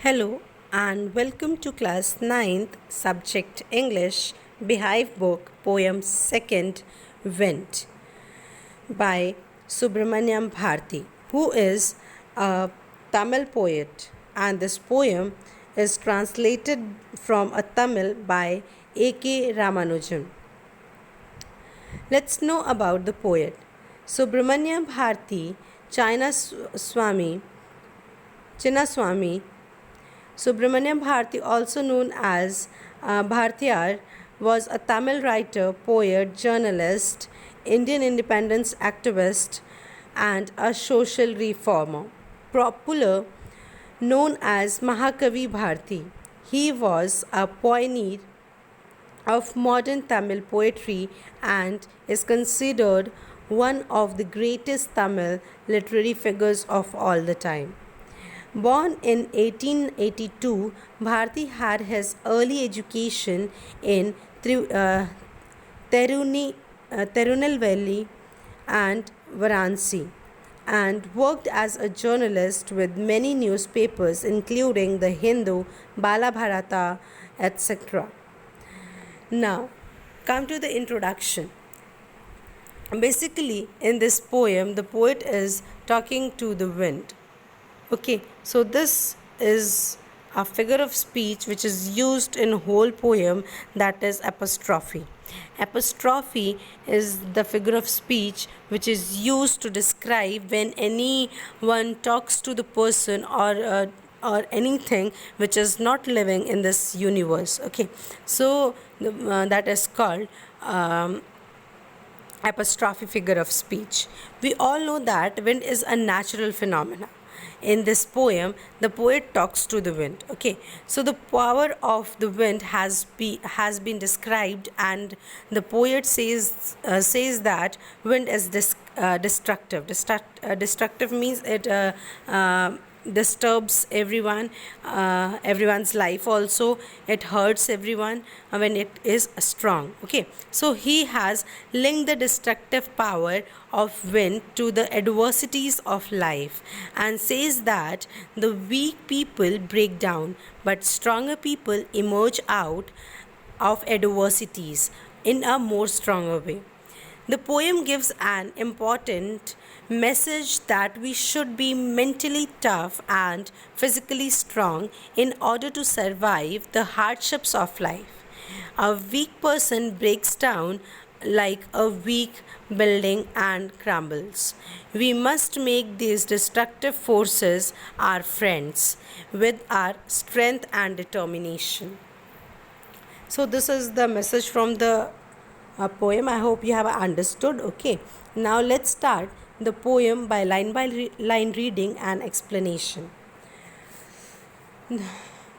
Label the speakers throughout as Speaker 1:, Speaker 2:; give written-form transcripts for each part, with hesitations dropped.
Speaker 1: Hello and welcome to class ninth subject English Behive book poem 2nd Wind by Subramanyam Bharti, who is a Tamil poet, and this poem is translated from a Tamil by A.K. Ramanujan. Let's know about the poet. Subramanyam Bharti Chinnaswamy Subramanyam Bharti, also known as Bhartiyar, was a Tamil writer, poet, journalist, Indian independence activist, and a social reformer. Popular known as Mahakavi Bharti, he was a pioneer of modern Tamil poetry and is considered one of the greatest Tamil literary figures of all the time. Born in 1882, Bharti had his early education in Tirunelveli and Varanasi and worked as a journalist with many newspapers including the Hindu, Balabharata, etc. Now, come to the introduction. Basically, in this poem, the poet is talking to the wind. Okay, so this is a figure of speech which is used in whole poem, that is apostrophe. Apostrophe is the figure of speech which is used to describe when anyone talks to the person or anything which is not living in this universe. Okay, so that is called apostrophe figure of speech. We all know that wind is a natural phenomena. In this poem, the poet talks to the wind. Okay, so the power of the wind has been described, and the poet says that wind is destructive. Destructive means it disturbs everyone's life. Also, it hurts everyone when it is strong. Okay, so he has linked the destructive power of wind to the adversities of life and says that the weak people break down but stronger people emerge out of adversities in a more stronger way. The poem gives an important message that we should be mentally tough and physically strong in order to survive the hardships of life. A weak person breaks down like a weak building and crumbles. We must make these destructive forces our friends with our strength and determination. So, this is the message from the poem. I hope you have understood. Okay, now let's start the poem by line reading and explanation.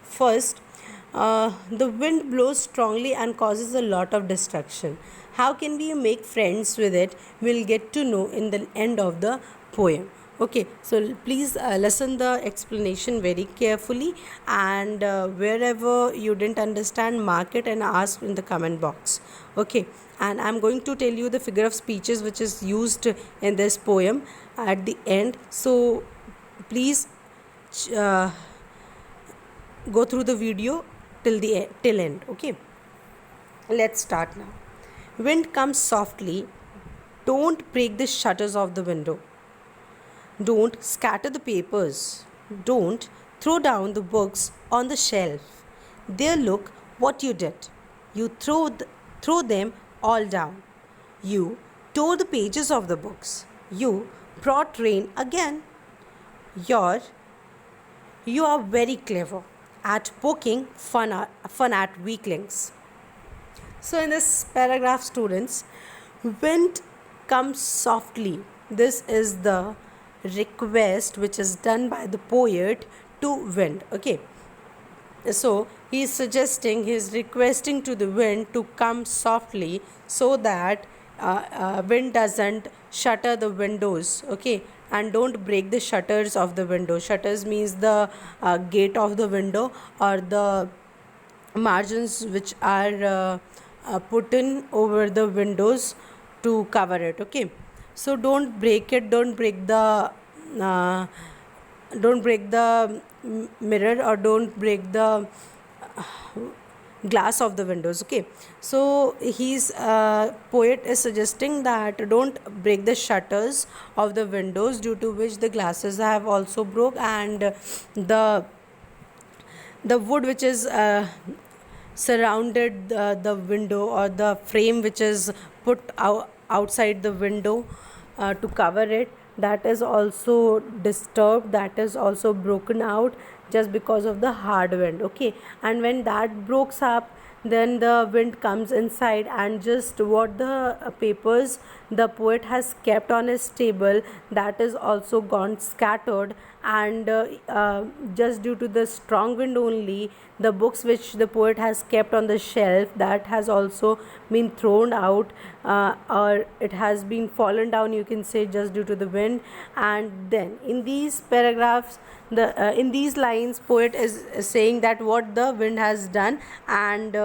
Speaker 1: First, the wind blows strongly and causes a lot of destruction. How can we make friends with it? We'll get to know in the end of the poem. Okay, so please listen the explanation very carefully, and wherever you didn't understand, mark it and ask in the comment box. Okay, and I'm going to tell you the figure of speeches which is used in this poem at the end. So please go through the video till end. Okay, let's start now. Wind comes softly. Don't break the shutters of the window. Don't scatter the papers. Don't throw down the books on the shelf. There, look what you did. You throw them all down. You tore the pages of the books. You brought rain again. You are very clever at poking fun at weaklings. So, in this paragraph, students, wind comes softly. This is the request which is done by the poet to wind. Okay, so he is requesting to the wind to come softly so that wind doesn't shutter the windows. Okay, and don't break the shutters of the window. Shutters means the gate of the window or the margins which are put in over the windows to cover it. Okay, so don't break it. Don't break the mirror or don't break the glass of the windows. Okay, so his poet is suggesting that don't break the shutters of the windows, due to which the glasses have also broke, and the wood which is surrounded the window, or the frame which is put outside the window to cover it, that is also disturbed, that is also broken out, just because of the hard wind. Okay, and when that breaks up, then the wind comes inside, and just what the papers the poet has kept on his table, that is also gone scattered, and just due to the strong wind only, the books which the poet has kept on the shelf, that has also been thrown out, or it has been fallen down, you can say, just due to the wind. And then in these paragraphs, in these lines, poet is saying that what the wind has done, and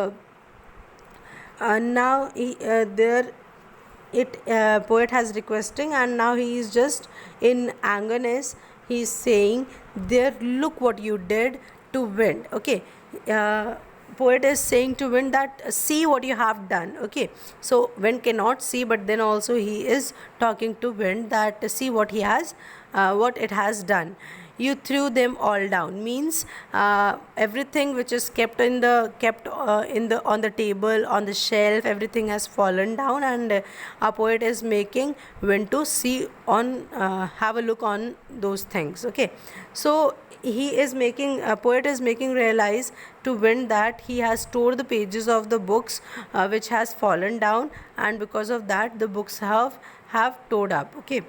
Speaker 1: now there it poet has requesting, and now he is just in angerness, he is saying there, look what you did to wind. Okay, poet is saying to wind that see what you have done. Okay, so wind cannot see, but then also he is talking to wind that see what he has what it has done. You threw them all down means everything which is kept in the on the table, on the shelf, everything has fallen down, and a poet is making wind to see on have a look on those things. Okay, so he is making a poet is making realize to wind that he has tore the pages of the books which has fallen down, and because of that the books have torn up. Okay,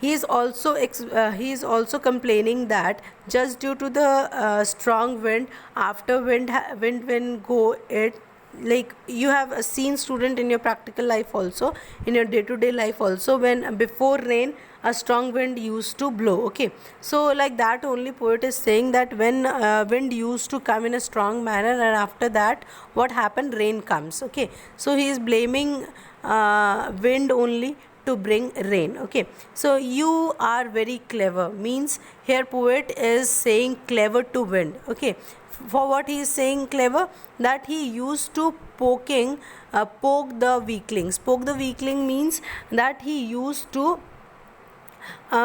Speaker 1: he is also complaining that just due to the strong wind, after wind when go it, like you have seen student in your practical life also, in your day to day life also, when before rain a strong wind used to blow. Okay, so like that only poet is saying that when wind used to come in a strong manner, and after that what happened, rain comes. Okay, so he is blaming wind only to bring rain. Okay, so you are very clever means here poet is saying clever to wind. Okay, for what he is saying clever, that he used to poke the weaklings. Poke the weakling means that he used to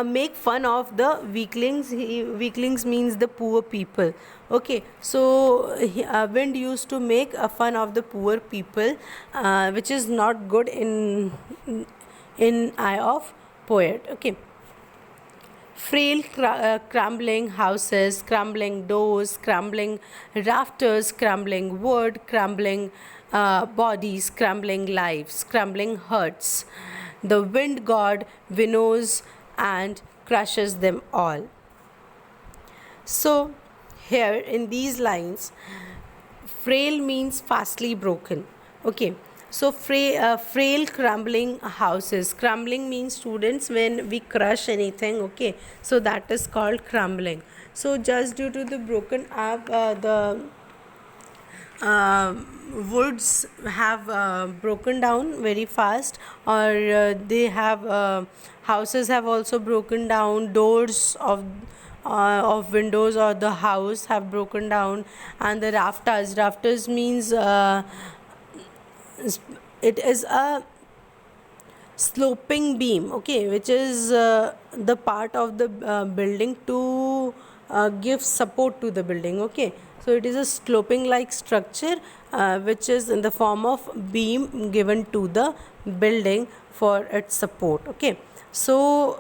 Speaker 1: make fun of the weaklings. Weaklings means the poor people. Okay, so wind used to make fun of the poor people, which is not good in eye of poet. Okay, frail crumbling houses, crumbling doors, crumbling rafters, crumbling wood, crumbling bodies, crumbling lives, crumbling hearts. The wind god winnows and crushes them all. So here in these lines, frail means fastly broken. Okay, so frail crumbling houses. Crumbling means, students, when we crush anything. Okay, so that is called crumbling. So just due to the broken up, the woods have broken down very fast, or they have houses have also broken down, doors of windows or the house have broken down, and the rafters means it is a sloping beam. Okay, which is the part of the building to give support to the building. Okay, so it is a sloping like structure which is in the form of beam given to the building for its support. Okay, so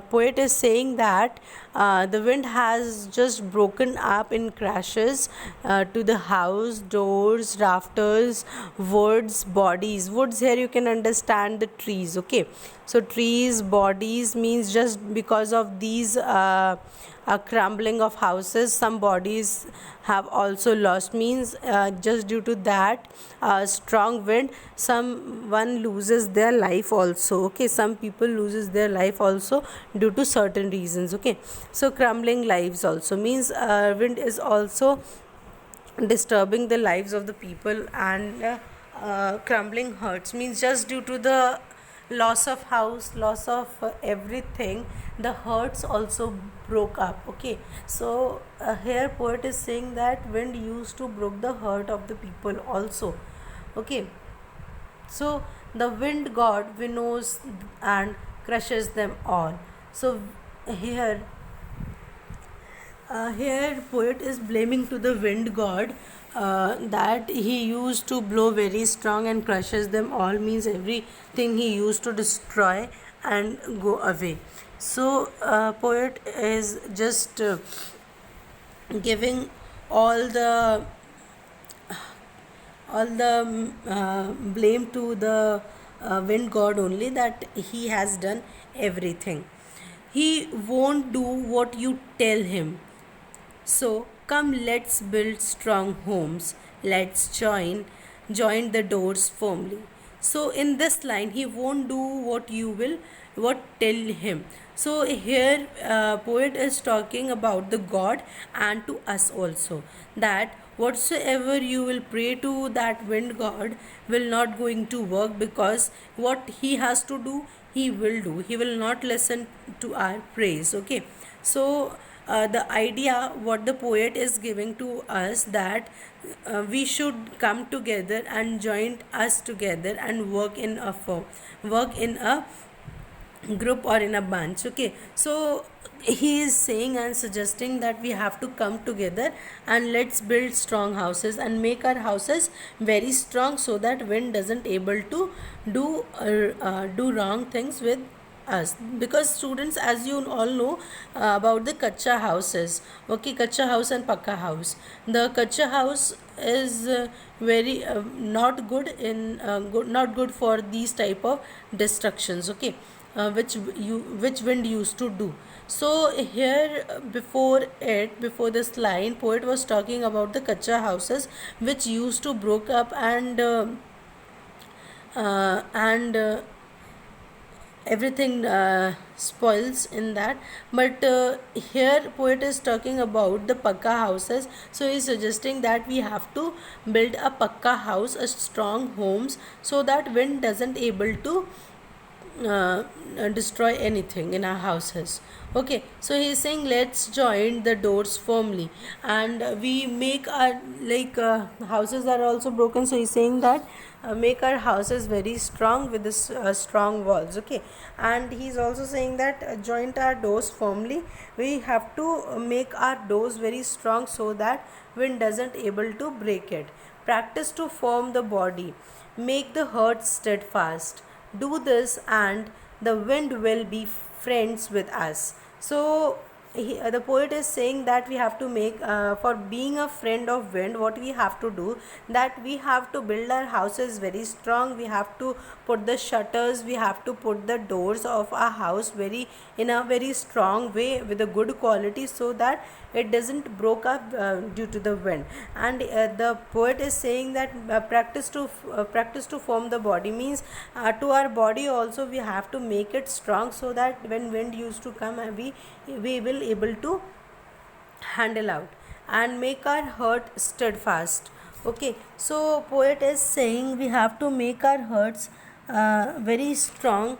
Speaker 1: poet is saying that the wind has just broken up in crashes to the house, doors, rafters, woods, bodies. Woods here you can understand the trees. Okay, so trees, bodies means just because of these crumbling of houses, some bodies have also lost means just due to that strong wind someone loses their life also. Okay, some people loses their life also due to certain reasons. Okay, so crumbling lives also means wind is also disturbing the lives of the people, and crumbling hurts means just due to the loss of house, loss of everything, the hurts also broke up. Okay, so here poet is saying that wind used to broke the heart of the people also. Okay, so the wind god winnows and crushes them all. So here here poet is blaming to the wind god that he used to blow very strong and crushes them all, means everything he used to destroy and go away. So poet is just giving all the blame to the wind god only, that he has done everything. He won't do what you tell him. So come, let's build strong homes. Let's join the doors firmly. So in this line, he won't do what tell him. So here, poet is talking about the God and to us also, that whatsoever you will pray to that wind god will not going to work, because what he has to do, he will do. He will not listen to our praise. Okay, so the idea what the poet is giving to us, that we should come together and join us together and work in a firm, work in a group or in a bunch. Okay, so he is saying and suggesting that we have to come together and let's build strong houses and make our houses very strong, so that wind doesn't able to do wrong things with us. Because students, as you all know about the kacha houses. Okay, kacha house and pakka house. The kacha house is very not good in not good for these type of destructions. Okay, which wind used to do. So here, before this line, poet was talking about the kacha houses which used to broke up and everything spoils in that. But here poet is talking about the pakka houses. So he is suggesting that we have to build a pakka house, a strong homes, so that wind doesn't able to destroy anything in our houses. Okay, so he is saying let's join the doors firmly, and we make our houses are also broken. So he's saying that make our houses very strong with this strong walls. Okay, and he's also saying that joint our doors firmly. We have to make our doors very strong, so that wind doesn't able to break it. Practice to form the body, make the heart steadfast. Do this and the wind will be friends with us. So the poet is saying that we have to make for being a friend of wind, what we have to do, that we have to build our houses very strong. We have to put the shutters, we have to put the doors of our house very in a very strong way with a good quality, so that it doesn't broke up due to the wind. And the poet is saying that practice to form the body, means to our body also we have to make it strong, so that when wind used to come, we will able to handle out, and make our heart steadfast. Okay, so poet is saying we have to make our hearts very strong,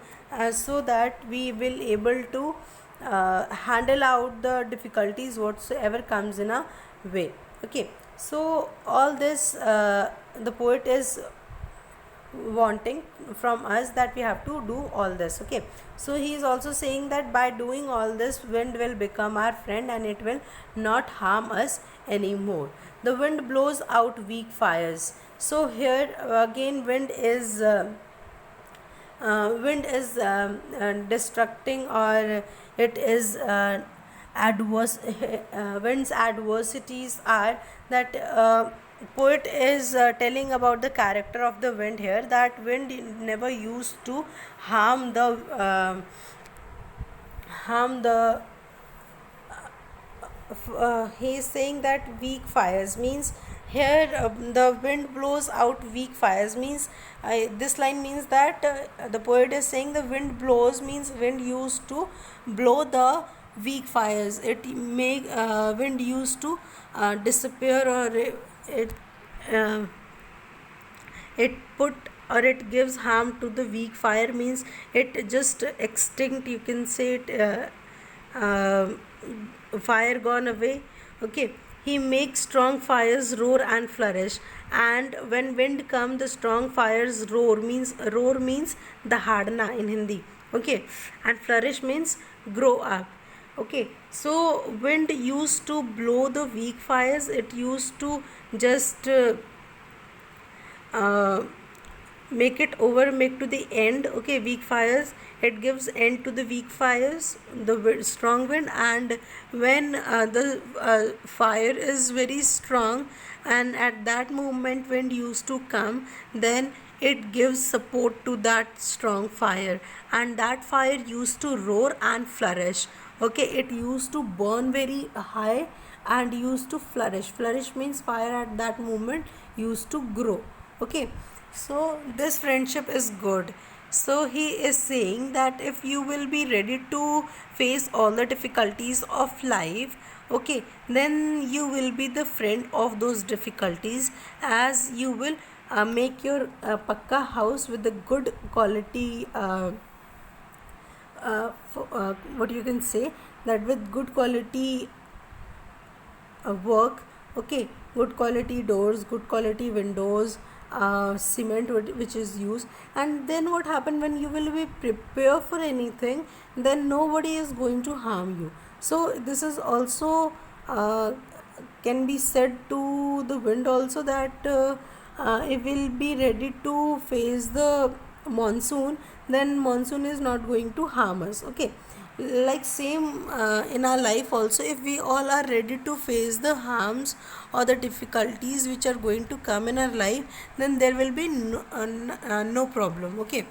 Speaker 1: so that we will able to handle out the difficulties whatsoever comes in a way. Okay, so all this the poet is wanting from us, that we have to do all this. Okay, so he is also saying that by doing all this, wind will become our friend and it will not harm us anymore. The wind blows out weak fires. So here again, wind is destructing, or it is adverse wind's adversities are that poet is telling about the character of the wind here, that wind never used to harm the he is saying that weak fires, means here the wind blows out weak fires, means this line means that the poet is saying the wind blows, means wind used to blow the weak fires. It make wind used to disappear, or uh, it put or it gives harm to the weak fire, means it just extinct, you can say it fire gone away. Okay, he makes strong fires roar and flourish. And when wind come, the strong fires roar means the hardna in Hindi. Okay, and flourish means grow up. Okay, so wind used to blow the weak fires. It used to just uh, make to the end. Okay, weak fires, it gives end to the weak fires, the strong wind. And when the fire is very strong, and at that moment wind used to come, then it gives support to that strong fire, and that fire used to roar and flourish. Okay, it used to burn very high and used to flourish means fire at that moment used to grow. Okay, so this friendship is good. So he is saying that if you will be ready to face all the difficulties of life, okay, then you will be the friend of those difficulties, as you will make your pakka house with a good quality what you can say, that with good quality work. Okay, good quality doors, good quality windows, cement which is used. And then what happen, when you will be prepared for anything, then nobody is going to harm you. So this is also can be said to the wind also, that it will be ready to face the monsoon, then monsoon is not going to harm us. Okay, like same in our life also, if we all are ready to face the harms or the difficulties which are going to come in our life, then there will be no problem. Okay,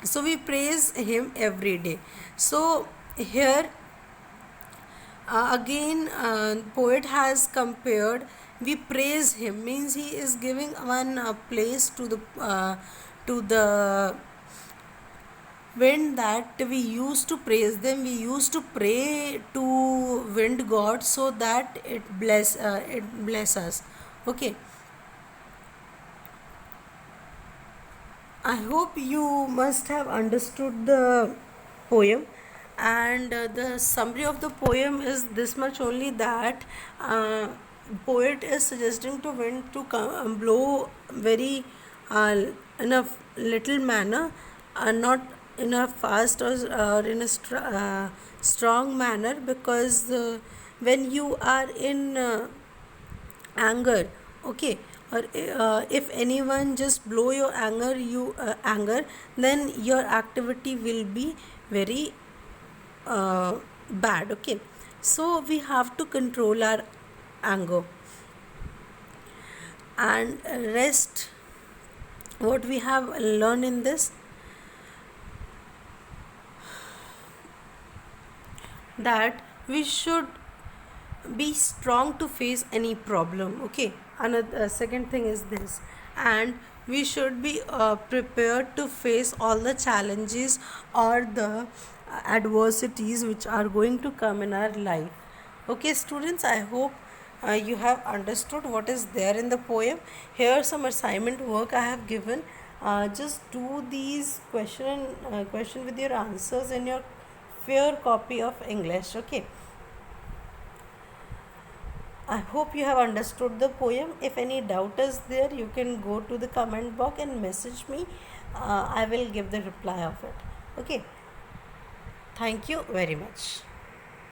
Speaker 1: so we praise him every day. So here again poet has compared, we praise him means he is giving one place to the wind, that we used to praise them, we used to pray to wind god, so that it bless us. Okay, I hope you must have understood the poem. And the summary of the poem is this much only, that poet is suggesting to wind to blow very in a little manner, not in a fast or in a strong manner, because when you are in anger, okay, or if anyone just blow your anger, then your activity will be very bad. Okay, so we have to control our anger. And rest, what we have learned in this, that we should be strong to face any problem. Okay, another second thing is this, and we should be prepared to face all the challenges or the adversities which are going to come in our life. Okay students, I hope you have understood what is there in the poem. Here some assignment work I have given. Just do these question with your answers in your fair copy of English. Okay, I hope you have understood the poem. If any doubt is there, you can go to the comment box and message me. I will give the reply of it. Okay, thank you very much.